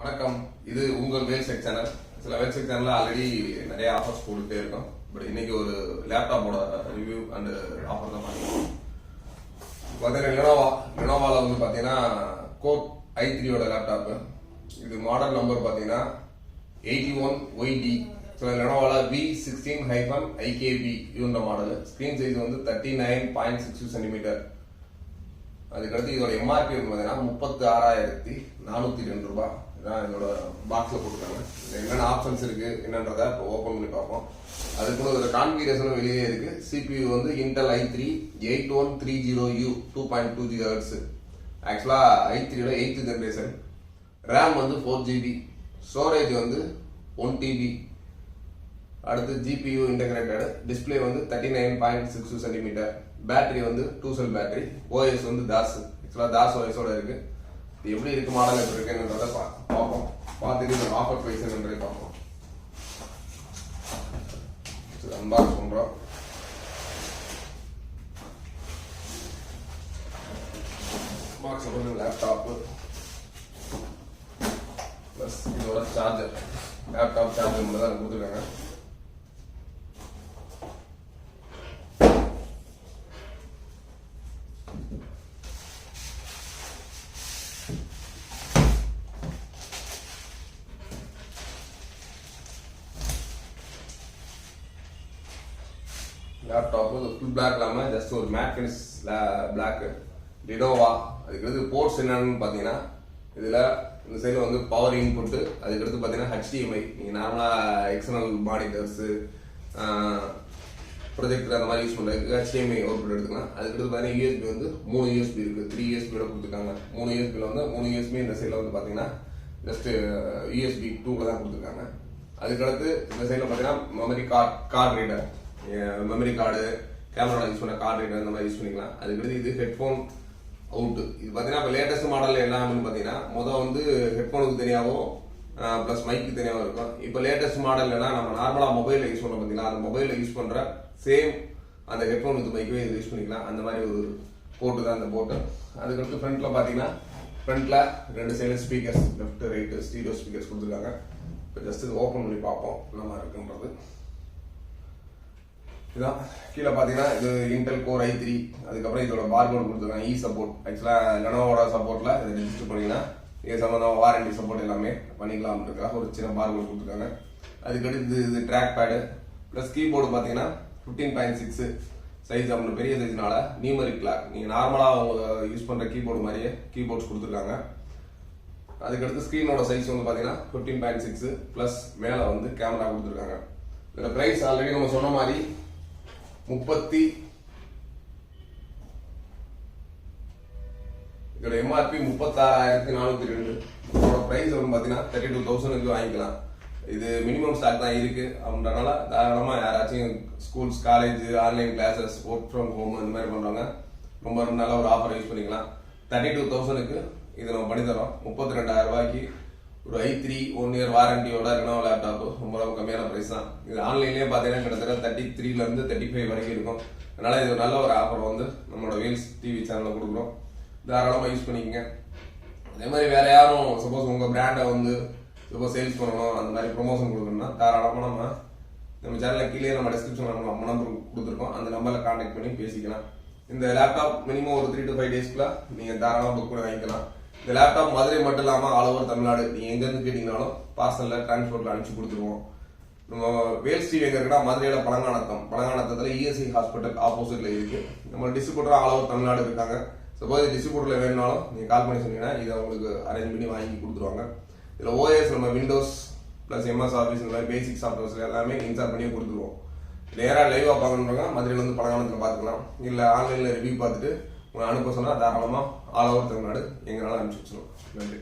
வணக்கம். இது உங்கள் வேல்செக் சேனல். சில வேல்செக் சேனல்ல ஆல்ரெடி நிறைய ஆஃபர்ஸ் போட்டுட்டே இருக்கோம். பட் இன்னைக்கு ஒரு லேப்டாப்போட ரிவ்யூ அண்ட் ஆஃபர் தான் பார்க்கலாம். பார்த்தீங்கன்னா லெனோவால வந்து பார்த்தீங்கன்னா கோட் i3யோட லேப்டாப். இது மாடல் நம்பர் பார்த்தீங்கன்னா 81YD. ஸோ லெனோவால V16-IKB இந்த மாடல். ஸ்க்ரீன் சைஸ் வந்து 39.62 சென்டிமீட்டர். அதுக்கடுத்து இதோட எம்ஆர்பி வந்து பார்த்தீங்கன்னா 36,402 ரூபாய். இதான் இதோட பாக்ஸில் போட்டுருக்காங்க. என்னென்ன ஆப்ஷன்ஸ் இருக்கு என்னன்றதை இப்போ ஓப்பன் பண்ணி பார்ப்போம். அதுக்குள்ள இதோட கான்ஃபிகரேஷனும் வெளியே இருக்கு. CPU வந்து Intel i3 8130U 2.2 GHz. ஆக்சுவலா i3யோட 8th ஜெனரேஷன். ரேம் வந்து 4GB. ஸ்டோரேஜ் வந்து 1TB. அடுத்து GPU இன்டகிரேட்டட். டிஸ்பிளே வந்து 39.62 சென்டிமீட்டர். பேட்டரி வந்து 2 செல் பேட்டரி. OS வந்து தாஸ். ஆக்சுவலா தாஸ் OS-ஓட இருக்கு. இது எப்படி இருக்கு, மாடல் எப்படி இருக்குன்றத பார்ப்போம். பார்த்துட்டு இந்த ஆஃபர் பிரைஸ் என்னன்றதை பார்ப்போம். அன்பாக்ஸ் பண்றோம். பாக்ஸ் வந்து லேப்டாப் பிளஸ் இதோட சார்ஜர். லேப்டாப் சார்ஜர் மட்டும் தான் கொடுத்துருக்காங்க. லேப்டாப் ஃபுல் பிளாக் இல்லாமல் ஜஸ்ட் ஒரு மேட் ஃபினிஷ் பிளாக். லினோவா. அதுக்கடுத்து போர்ட்ஸ் என்னன்னு பார்த்தீங்கன்னா இதில் இந்த சைடில் வந்து பவர் இன்புட்டு. அதுக்கடுத்து பார்த்தீங்கன்னா HDMI. நீங்கள் நார்மலாக எக்ஸ்டர்னல் மானிட்டர்ஸு ப்ரொஜெக்டர் அந்த மாதிரி யூஸ் பண்ணுறதுக்கு HDMI அவுட்புட் எடுத்துக்கலாம். அதுக்கடுத்து பார்த்தீங்கன்னா USB வந்து 3 USB இருக்குது. 3 USB-யோட கொடுத்துருக்காங்க. 3 USB-ல வந்து 3 USB இந்த சைடில் வந்து பார்த்தீங்கன்னா ஜஸ்ட் USB 2 தான் கொடுத்துருக்காங்க. அதுக்கடுத்து இந்த சைடில் பார்த்தீங்கன்னா memory card reader, memory card, camera use பண்ண கார்டு ரீடர் அந்த மாதிரி யூஸ் பண்ணிக்கலாம். அதுக்கடுத்து இது ஹெட்ஃபோன் அவுட். இது பார்த்தீங்கன்னா இப்போ லேட்டஸ்ட் மாடல் எல்லாமே பார்த்தீங்கன்னா முதல் வந்து ஹெட்ஃபோனுக்கு தனியாகவும் ப்ளஸ் மைக்கு தனியாகவும் இருக்கும். இப்போ லேட்டஸ்ட் மாடல்னா நம்ம நார்மலாக மொபைலில் யூஸ் பண்ண பார்த்தீங்கன்னா அந்த மொபைலில் யூஸ் பண்ணுற சேம் அந்த ஹெட்ஃபோன் வித் மைக்கவே இது யூஸ் பண்ணிக்கலாம். அந்த மாதிரி ஒரு போட்டு தான் அந்த போட்டு. அதுக்கடுத்து ஃப்ரண்ட்டில் பார்த்தீங்கன்னா ஃப்ரண்ட்டில் 2 side speakers, left right stereo speakers கொடுத்துருக்காங்க. இப்போ ஜஸ்ட் இது ஓப்பன் பண்ணி பார்ப்போம் என்ன இருக்குன்றது. இதான் கீழே பார்த்தீங்கன்னா இது இன்டெல் கோர் i3. அதுக்கப்புறம் இதோட பார்கோட் கொடுத்துருக்காங்க. சப்போர்ட். ஆக்சுவலாக லெனோவோட சப்போர்ட்டில் இதை ரெஜிஸ்டர் பண்ணிங்கன்னா இது சம்மந்தமாக வாரண்டி சப்போர்ட் எல்லாமே பண்ணிக்கலாம்ன்றதுக்காக ஒரு சின்ன பார்கோட் கொடுத்துருக்காங்க. அதுக்கடுத்து இது ட்ராக் பேடு ப்ளஸ் கீபோர்டு பார்த்தீங்கன்னா 15.6 சைஸ். அப்படின்னு பெரிய சைஸ்னால நியூமரிக் லாக். நீங்கள் நார்மலாக அவங்க யூஸ் பண்ணுற கீபோர்டு மாதிரியே கீபோர்ட்ஸ் கொடுத்துருக்காங்க. அதுக்கடுத்து ஸ்க்ரீனோட சைஸ் வந்து பார்த்தீங்கன்னா 15.6 ப்ளஸ் மேலே வந்து கேமரா கொடுத்துருக்காங்க. இதோட ப்ரைஸ் ஆல்ரெடி நம்ம சொன்ன மாதிரி இதோட எம்ஆர்பி 36,402. இதோட பிரைஸ் வந்து பார்த்தீங்கன்னா 32,000 வாங்கிக்கலாம். இது மினிமம் ஸ்டாக் தான் இருக்கு. அப்படின்றனால தாராளமாக யாராச்சும் schools, college, online classes, work from home இந்த மாதிரி பண்ணுறாங்க. ரொம்ப நல்ல ஒரு ஆஃபர் யூஸ் பண்ணிக்கலாம். 32,000க்கு இது நம்ம பண்ணி தரோம். 32,000 ரூபாய்க்கு ஒரு i3 1 இயர் வாரண்டியோட லெனோவோ லேப்டாப் ரொம்ப கம்மியான பிரைஸ் தான். இது ஆன்லைன்லேயே பார்த்தீங்கன்னா கிட்டத்தட்ட 33 to 35 வரைக்கும் இருக்கும். அதனால இது நல்ல ஒரு ஆஃபர் வந்து நம்மளோட வேல்ஸ் டிவி சேனலில் கொடுக்குறோம். தாராளமாக யூஸ் பண்ணிக்கங்க. அதே மாதிரி வேற யாரும் சப்போஸ் உங்கள் பிராண்டை வந்து சப்போஸ் சேல்ஸ் பண்ணணும், அந்த மாதிரி ப்ரொமோஷன் கொடுக்கணும்னா தாராளமாக நம்ம சேனலில் கீழே நம்ம டிஸ்கிரிப்ஷனில் நம்ம நம்பர் கொடுத்துருக்கோம். அந்த நம்பரில் கான்டாக்ட் பண்ணி பேசிக்கலாம். இந்த லேப்டாப் மினிமம் ஒரு 3 to 5 டேஸ்க்குள்ள நீங்கள் தாராளமாக புக் பண்ணி வாங்கிக்கலாம். இந்த லேப்டாப் மதுரை மட்டும் இல்லாமல் ஆல் ஓவர் தமிழ்நாடு நீங்கள் எங்கேருந்து கேட்டீங்கனாலும் பார்சலில் டிரான்ஸ்போர்ட்டில் அனுப்பிச்சு கொடுத்துருவோம். நம்ம வேல்ஸ் டிவி எங்கே இருக்குன்னா மதுரையில் பழங்கானத்தத்தில் ESI ஹாஸ்பிட்டல் ஆப்போசிட்ல இருக்கு. நம்ம டிஸ்ட்ரிபியூட்டர் ஆல் ஓவர் தமிழ்நாடு இருக்காங்க. சப்போஸ் டிஸ்ட்ரிபியூட்டர்ல வேணும்னாலும் நீங்கள் கால் பண்ணி சொன்னீங்கன்னா இதை உங்களுக்கு அரேஞ்ச் பண்ணி வாங்கி கொடுத்துருவாங்க. இதில் OS நம்ம விண்டோஸ் ப்ளஸ் MS ஆஃபீஸ் இந்த மாதிரி பேசிக் சாஃப்ட்வேர்ஸ் எல்லாமே இன்ஸ்டால் பண்ணியே கொடுத்துருவோம். நேராக லைவாக பார்க்கணுன்றவங்க மதுரையில் வந்து பழங்கானத்தில் பார்த்துக்கலாம். இல்லை ஆன்லைனில் ரிவ்யூ பார்த்துட்டு உங்களை அனுப்ப சொன்னால் தாராளமாக ஆல் ஓவர் தமிழ்நாடு எங்களால் அனுப்பிச்சு வச்சுருவோம். நன்றி.